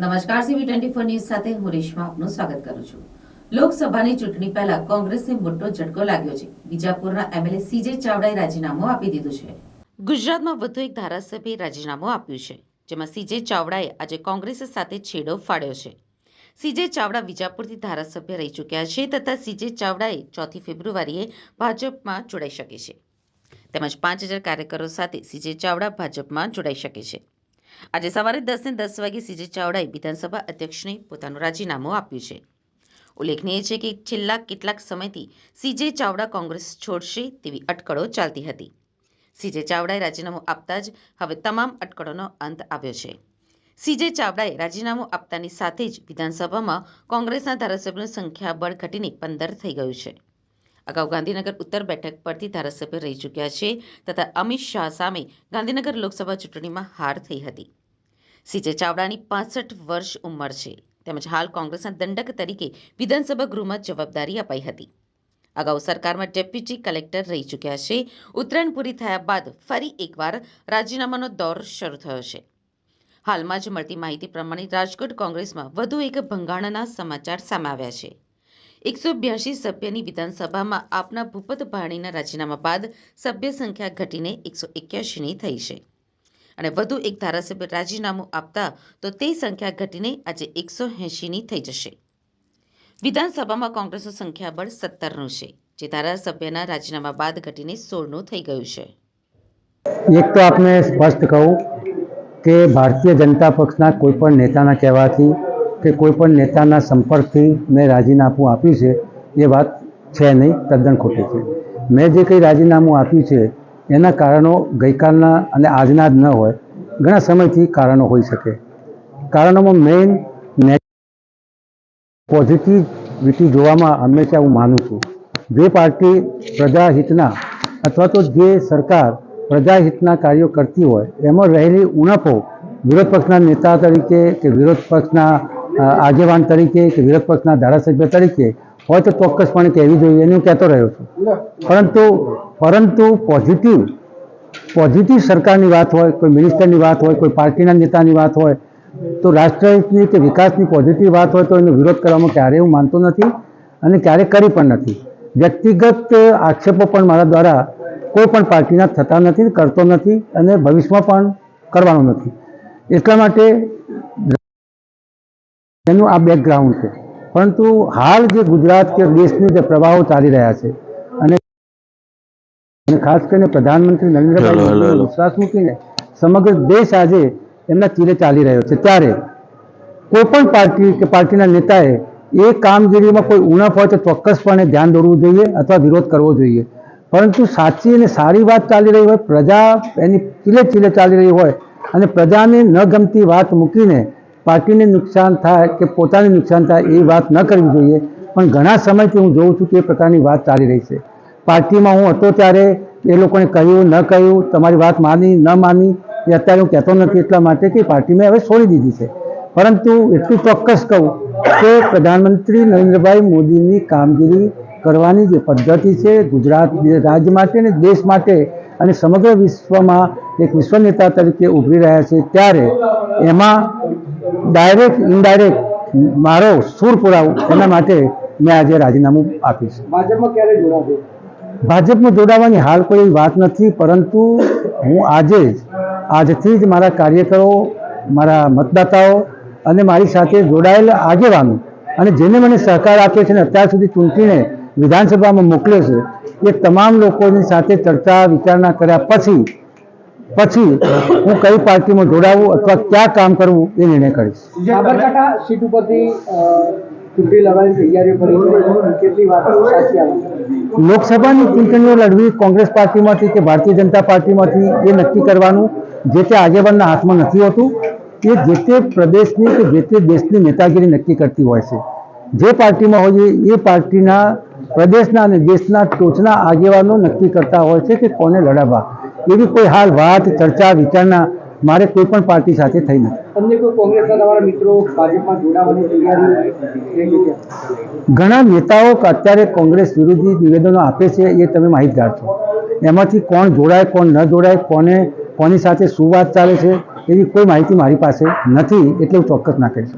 નમસ્કાર, CV24 news સાથે હું રેશમા આપનું સ્વાગત કરું છું। લોકસભાની ચૂંટણી પહેલા કોંગ્રેસને મોટો ઝટકો લાગ્યો છે। વિજાપુરના MLA CJ ચાવડાએ રાજીનામું આપી દીધું છે। ગુજરાતમાં વધુ એક ધારાસભ્યએ રાજીનામું આપ્યું છે, જેમાં CJ ચાવડાએ આજે કોંગ્રેસ સાથે છેડો ફાડ્યો છે। CJ ચાવડા વિજાપુરથી ધારાસભ્ય રહી ચૂક્યા છે તથા CJ ચાવડાએ 4 ફેબ્રુઆરીએ ભાજપમાં જોડાઈ શકે છે, તેમજ 5000 કાર્યકરો સાથે CJ ચાવડા ભાજપમાં જોડાઈ શકે છે। આજે સવારે 10 ને 10 વાગે CJ ચાવડાએ વિધાનસભા અધ્યક્ષને પોતાનું રાજીનામું આપ્યું છે। ઉલ્લેખનીય છે કે છેલ્લા કેટલાક સમયથી CJ ચાવડા કોંગ્રેસ છોડશે તેવી અટકળો ચાલતી હતી। CJ ચાવડાએ રાજીનામું આપતા જ હવે તમામ અટકળોનો અંત આવ્યો છે। CJ ચાવડાએ રાજીનામું આપતાની સાથે જ વિધાનસભામાં કોંગ્રેસના ધારાસભ્યોનું સંખ્યાબળ ઘટીને 15 થઈ ગયું છે। અગાઉ ગાંધીનગર ઉત્તર બેઠક પરથી ધારાસભ્ય રહી ચૂક્યા છે તથા અમિત શાહ સામે ગાંધીનગર લોકસભા ચૂંટણીમાં હાર થઈ હતી। CJ ચાવડાની 65 વર્ષ ઉંમર છે, તેમજ હાલ કોંગ્રેસના દંડક તરીકે વિધાનસભા ગૃહમાં જવાબદારી અપાઈ હતી। અગાઉ સરકારમાં ડેપ્યુટી કલેક્ટર રહી ચૂક્યા છે। ઉત્તરાયણ પૂરી થયા બાદ ફરી એકવાર રાજીનામાનો દોર શરૂ થયો છે। હાલમાં જ મળતી માહિતી પ્રમાણે રાજકોટ કોંગ્રેસમાં વધુ એક ભંગાણના સમાચાર સામે આવ્યા છે। 182 સભ્યની વિધાનસભામાં આપના ભૂપત ભાણીના રાજીનામા બાદ સભ્ય સંખ્યા ઘટીને 181ની થઈ છે અને વધુ એક ધારાસભ્ય રાજીનામું આપતા તો તે સંખ્યા ઘટીને આજે 180ની થઈ જશે। વિધાનસભામાં કોંગ્રેસનું સંખ્યાબળ 17નું છે, જે ધારાસભ્યના રાજીનામા બાદ ઘટીને 16નું થઈ ગયું છે। એક તો આપને સ્પષ્ટ કહું કે ભારતીય જનતા પક્ષના કોઈપણ નેતાના કહેવાથી કે કોઈપણ નેતાના સંપર્કથી મેં રાજીનામું આપ્યું છે એ વાત છે નહીં, તદ્દન ખોટી છે। મેં જે કંઈ રાજીનામું આપ્યું છે એના કારણો ગઈકાલના અને આજના જ ન હોય, ઘણા સમયથી કારણો હોઈ શકે। કારણોમાં મેઇન પોઝિટિવિટી જોવામાં હંમેશા હું માનું છું। જે પાર્ટી પ્રજાહિતના અથવા તો જે સરકાર પ્રજાહિતના કાર્યો કરતી હોય એમાં રહેલી ઉણપો વિરોધ પક્ષના નેતા તરીકે કે વિરોધ પક્ષના આગેવાન તરીકે કે વિરોધ પક્ષના ધારાસભ્ય તરીકે હોય તો ચોક્કસપણે કહેવી જોઈએ, એનું કહેતો રહ્યો છું। પરંતુ પોઝિટિવ સરકારની વાત હોય, કોઈ મિનિસ્ટરની વાત હોય, કોઈ પાર્ટીના નેતાની વાત હોય તો રાષ્ટ્રહિતની કે વિકાસની પોઝિટિવ વાત હોય તો એનો વિરોધ કરવામાં ક્યારેય હું માનતો નથી અને ક્યારેય કરી પણ નથી। વ્યક્તિગત આક્ષેપો પણ મારા દ્વારા કોઈ પણ પાર્ટીના થતા નથી, કરતો નથી અને ભવિષ્યમાં પણ કરવાનો નથી। એટલા માટે એનું આ બેકગ્રાઉન્ડ છે। પરંતુ હાલ જે ગુજરાત કે દેશની જે પ્રવાહો ચાલી રહ્યા છે અને ખાસ કરીને પ્રધાનમંત્રી નરેન્દ્રભાઈ મોદીનો વિશ્વાસ મૂકીને સમગ્ર દેશ આજે એમના ચીરે ચાલી રહ્યો છે, ત્યારે કોઈ પણ પાર્ટી કે પાર્ટીના નેતાએ એ કામગીરીમાં કોઈ ઉણપ હોય તો ચોક્કસપણે ધ્યાન દોરવું જોઈએ અથવા વિરોધ કરવો જોઈએ। પરંતુ સાચી અને સારી વાત ચાલી રહી હોય, પ્રજા એની ચીલે ચાલી રહી હોય અને પ્રજાને ન ગમતી વાત મૂકીને પાર્ટીને નુકસાન થાય કે પોતાને નુકસાન થાય એ વાત ન કરવી જોઈએ। પણ ઘણા સમયથી હું જોઉં છું કે એ પ્રકારની વાત ચાલી રહી છે। પાર્ટીમાં હું હતો ત્યારે એ લોકોને કહ્યું ન કહ્યું, તમારી વાત માની ન માની એ અત્યારે હું કહેતો નથી, એટલા માટે કે પાર્ટી મેં હવે છોડી દીધી છે। પરંતુ એટલું ચોક્કસ કહું કે પ્રધાનમંત્રી નરેન્દ્રભાઈ મોદીની કામગીરી કરવાની જે પદ્ધતિ છે ગુજરાત રાજ્ય માટે અને દેશ માટે અને સમગ્ર વિશ્વમાં એક વિશ્વ નેતા તરીકે ઉભરી રહ્યા છે, ત્યારે એમાં ડાયરેક્ટ ઇનડાયરેક્ટ મારો સૂર પુરાવું એના માટે મેં આજે રાજીનામું આપ્યું છે। ભાજપમાં ક્યારે જોડાશો? ભાજપમાં જોડાવાની હાલ કોઈ વાત નથી, પરંતુ હું આજથી જ મારા કાર્યકરો, મારા મતદાતાઓ અને મારી સાથે જોડાયેલા આગેવાનો અને જેને મને સહકાર આપ્યો છે અને અત્યાર સુધી ચૂંટીને વિધાનસભામાં મોકલ્યો છે એ તમામ લોકોની સાથે ચર્ચા વિચારણા કર્યા પછી હું કઈ પાર્ટીમાં જોડાવું અથવા ક્યાં કામ કરવું એ નિર્ણય કરીશ। સાબરકાંઠા સીટ ઉપરથી ચૂંટણી લડવાની તૈયારીઓ કરી કેટલી વાત સાચી આવે? લોકસભાની ચૂંટણીઓ લડવી કોંગ્રેસ પાર્ટીમાંથી કે ભારતીય જનતા પાર્ટીમાંથી એ નક્કી કરવાનું જે તે આગેવાનના હાથમાં નથી હોતું। એ જે તે પ્રદેશની કે જે તે દેશની નેતાગીરી નક્કી કરતી હોય છે। જે પાર્ટીમાં હોઈએ એ પાર્ટીના પ્રદેશના અને દેશના ટોચના આગેવાનો નક્કી કરતા હોય છે કે કોને લડાવવા। એવી કોઈ હાલ વાત, ચર્ચા, વિચારણા મારે કોઈ પણ પાર્ટી સાથે થઈ નથી। અન્ય કોઈ કોંગ્રેસના તમારા મિત્રો ભાજપમાં જોડાવાની તૈયારી? ઘણા નેતાઓ અત્યારે કોંગ્રેસ વિરોધી નિવેદનો આપે છે, એ તમે માહિતગાર છો। એમાંથી કોણ જોડાય, કોણ ન જોડાય, કોની સાથે શું વાત ચાલે છે એવી કોઈ માહિતી મારી પાસે નથી, એટલે હું ચોક્કસ ના કહી શકું।